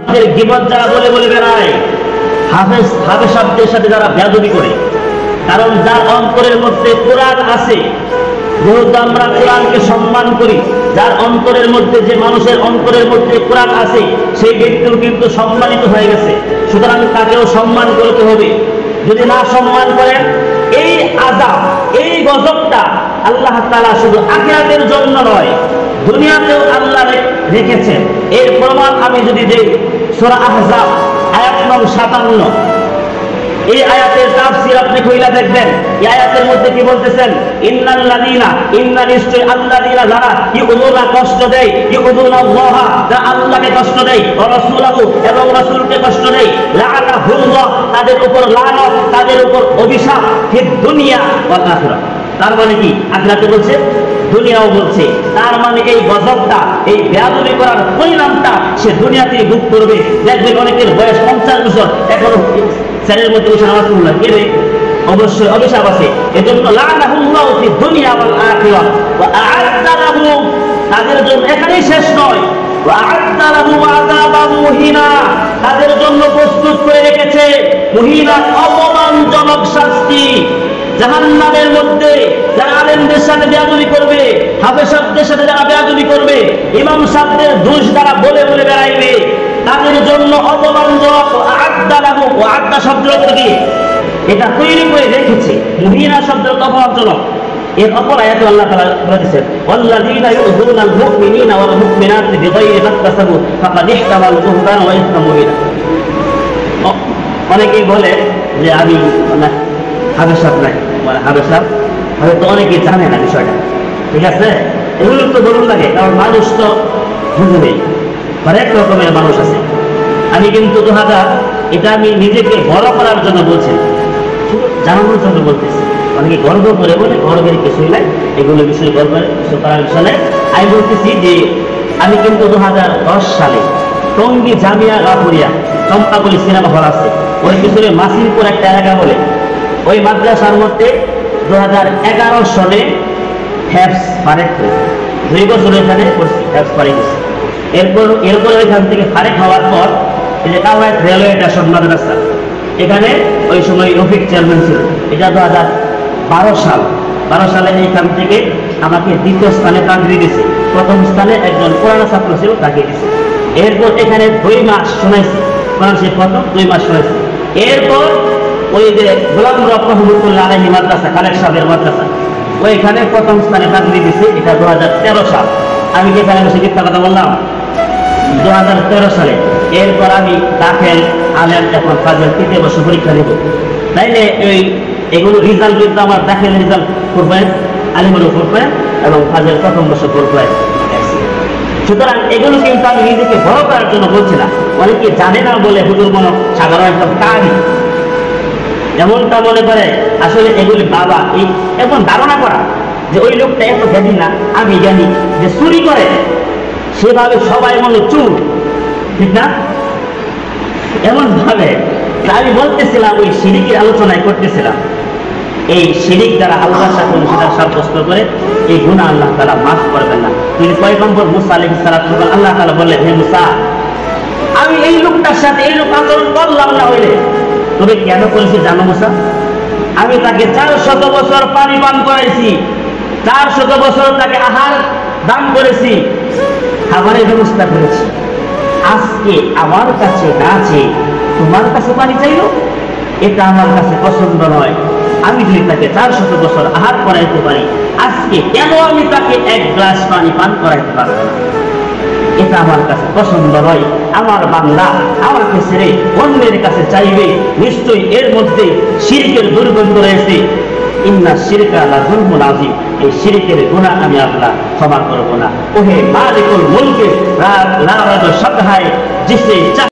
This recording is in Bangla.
গীবত যারা বলে বলে বেড়ায়, হাফেজদের সাথে যারা বেয়াদবি করে, কারণ যার অন্তরের মধ্যে কোরআন আছে, যেহেতু আমরা কোরআনকে সম্মান করি, যার অন্তরের মধ্যে, যে মানুষের অন্তরের মধ্যে কোরআন আছে সেই ব্যক্তিও কিন্তু সম্মানিত হয়ে গেছে। সুতরাং তাকেও সম্মান করতে হবে। যদি না সম্মান করেন, এই আযাব, এই গজবটা আল্লাহ তাআলা শুধু আখিরাতের জন্য নয়, দুনিয়াতেও আল্লাহ রেখেছেন। এর প্রমাণ আমি যদি দেই, সূরা আহজাব আয়াত নং 57, এই আয়াতের তাফসীর আপনি কইলা দেখবেন। এই আয়াতের মধ্যে কি বলতেছেন? ইন্না নিশ্চয় আল্লাযীনা যারা ইউযুনা কষ্ট দেয়, ইউযুনা আল্লাহ, যারা আল্লাহকে কষ্ট দেয়, ওয়া রাসূলহু এবং রাসূলকে কষ্ট দেয়, লাআনাহুল্লাহ, তাদের উপর লানত, তাদের উপর অভিশাপ, ফিদ দুনিয়া ওয়াল আখিরাহ। তার মানে কি? আখিরাতে বলছে, দুনিয়াও বলছে। তার মানে এই গজবটা, এই বেয়াদবি করার পরিণামটা সে দুনিয়াতেই ভোগ করবে। দেখবেন অনেকের বয়স 50 বছর, এখনো ছেলের মধ্যে বসে নামাজ পড়ল, কে রে? অবশ্যই অভিশাপ আছে। এজন্য লাআনাহুল্লাহু ফিদ দুনিয়া ওয়াল আখিরাহ ওয়া আ'আদ্দা লাহুম, তাদের জন্য এখানেই শেষ নয়, ওয়া আ'আদ্দা লাহুম আযাবান মুহিনা, তাদের জন্য প্রস্তুত করে রেখেছে মুহিনা, অপমানজনক শাস্তি। জাহান্নামের মধ্যে যারা আলেমদের সাথে বেয়াদবি করবে, হাফেজদের সাথে যারা বেয়াদবি করবে, ইমাম সাহেবদের দোষ দ্বারা বলে বলে বেড়াইবে, তাদের জন্য অপমানজনক আ'আদ্দা লাহুম, আ'আদ্দা শব্দের অর্থ কি? এটা তৈরি করে রেখেছে। মুহিনা শব্দের অপমানজনক। এর অপর আয়াতে আল্লাহ তাআলা বলেছেন, ওয়াল্লাযীনা ইউযুনাল মুমিনিনা ওয়াল মুমিনাতি বিগাইরি মাকতাসাবু ফাকাদ ইহতামাল বুহতানা ওয়া ইসমান মুবিনা। অনেকেই বলে যে আমি হাফেজ সাহেব নাই, মানে হাফেজ সাহেব হয়তো অনেকেই জানে না বিষয়টা, ঠিক আছে? এগুলো তো বলুন লাগে, কারণ মানুষ তো বুঝে নেই, হরেক রকমের মানুষ আছে। আমি কিন্তু এটা আমি নিজেকে বড় করার জন্য বলছি, জানানোর জন্য বলতেছি। অনেকে গর্ব করে বলে, গর্বের কিছুই নাই, এগুলো বিষয় গর্বের কিছু করার বিষয় নাই। আমি বলতেছি যে আমি কিন্তু 2010 সালে টঙ্গী জামিয়া গাফুরিয়া চম্পাকলি সিনেমা হল আছে, ওই পিছনে মাসিরপুর একটা এলাকা বলে, ওই মাদ্রাসার মধ্যে 2011 সনে হ্যাফস ফারেক হয়েছে। 2 বছর এখানে করছি, হ্যাফস ফারেক হয়েছে। এরপর ওইখান থেকে ফারেক হওয়ার পর এই যে কাওয়াইদ রেলওয়ে স্টেশন মাদ্রাসা, এখানে ওই সময় রফিক চেয়ারম্যান ছিল। এটা 2012 সাল। 12 সালে এইখান থেকে আমাকে 2য় স্থানে চাকরি দিয়েছে। প্রথম স্থানে একজন পুরানো ছাত্র ছিল, তাকে দিয়েছে। এরপর এখানে 2 মাস শোনাইছি, কোরআন শরীফ প্রথম 2 মাস শোনাইছি। এরপর ওই যে গোলাম রহমতুল্লাহ আলাইহি মাদ্রাসা, খালেক সাহেবের মাদ্রাসা, ওইখানে প্রথম স্থানে চাকরি দিয়েছে। এটা 2013 সাল। আমি কি এখানে বসে মিথ্যা কথা বললাম? 2013 সালে। এরপর আমি দাখিল, আলেম, এখন ফাজিল 3 বছর পরীক্ষা দেব। তাইলে এগুলো রেজাল্ট কিন্তু আমার দাখিল রেজাল্ট করবেন, আলিমের উপর করে, এবং ফাজিল প্রথম বছর করবে। সুতরাং এগুলো কিন্তু আমি নিজেকে বড় করার জন্য বলছি না। অনেকে জানে না বলে হুজুর মনে সাধারণ একদম কাহিনী এমনটা মনে করে। আসলে এগুলি বাবা এমন ধারণা করা যে ওই লোকটা এত জ্ঞানী না, আমি জানি, যে চুরি করে সেভাবে সবাই মনে চুর, ঠিক না? এমন ভাবে আমি বলতেছিলাম, ওই শিরিকের আলোচনায় করতেছিলাম, এই শিরিক যারা আল্লাহর সাথে অংশীদার সাব্যস্ত করে, এই গুনাহ আল্লাহ তাআলা মাফ করবেন না। তিনি পয়গম্বর মুসা আলাইহিস সালাতু ওয়াস সালাম, আল্লাহ তাআলা বললেন, হে মুসা, আমি এই লোকটার সাথে এই লোক আচরণ করলাম না হইলে তবে কেন করেছি জানো মুসা? আমি তাকে 400 বছর পানি পান করাইছি, 400 বছর তাকে আহার দান করেছি, খাবারের ব্যবস্থা করেছি। আজকে আমার কাছে না চেয়ে তোমার কাছে পানি চাইল, এটা আমার কাছে পছন্দ নয়। আমি যদি তাকে 400 বছর আহার করাইতে পারি, আজকে কেন আমি তাকে 1 গ্লাস পানি পান করাইতে পারবো না? এটা আমার কাছে পছন্দ নয়। আমার বান্দা আমাকে ছেড়ে অন্যের কাছে চাইবে, নিশ্চয়ই এর মধ্যে শিরকের দুর্গন্ধ রয়েছে। ইন্না শিরকা লাযুলমুন আযীম, এই শিরকের গুনাহ আমি আল্লাহ ক্ষমা করব না। ওহে মালিকুল মুলক লা রাদ শাদহায়, জিসে